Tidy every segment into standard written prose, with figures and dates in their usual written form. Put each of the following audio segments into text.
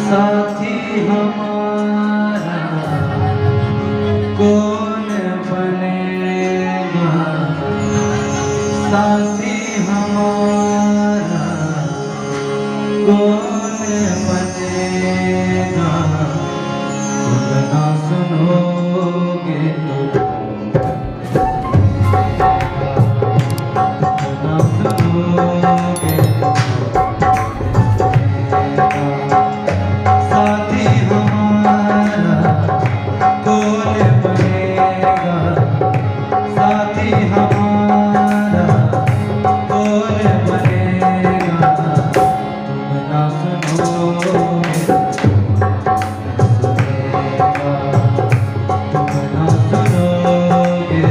साथी हमारा कौन बनेगा, साथी हमारा कौन बनेगा। तुम ना सुनोगे तो ना सुनोगे तो साथी हमारा कौन बनेगा, साथी हमारा कौन बनेगा। तुम ना सुनोगे तुम ना सुनोगे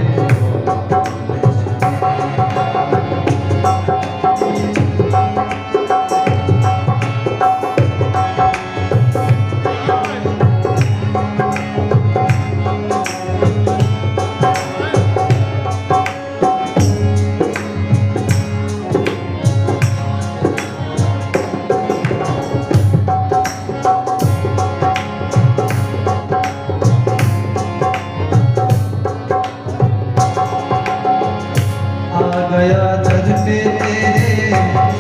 गया दर पे तेरे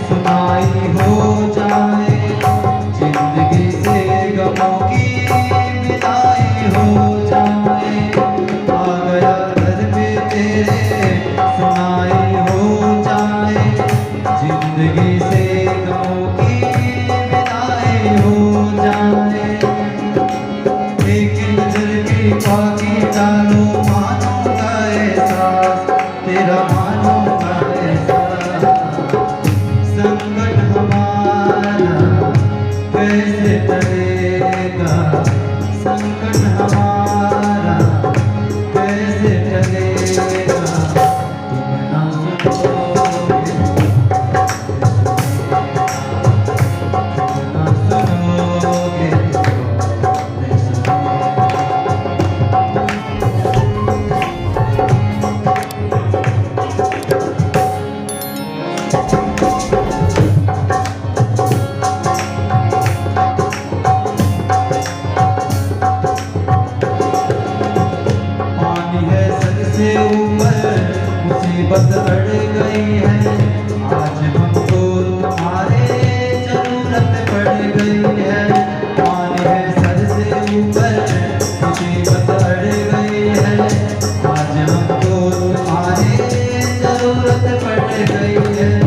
सुनाई हो जाए, जिंदगी से गमों की विदाई हो जाए। आ गया दर पे तेरे सुनाई हो जाए, जिंदगी से गमों की विदाई हो जाए। एक नजर की पाकी डालो मानूंगा एहसास तेरा, मानूंगा एहसास। संकट हमारा कैसे टलेगा, संकट हमारा कैसे टलेगा। तुम ना सुनोगे तुम ना सुनोगे से ऊपर मुसीबत बढ़ गई है। आज हमको तुम्हारे जरूरत पड़ गई है। मान है सर से ऊपर मुसीबत बढ़ गई है। आज हमको तुम्हारे जरूरत पड़ गई है।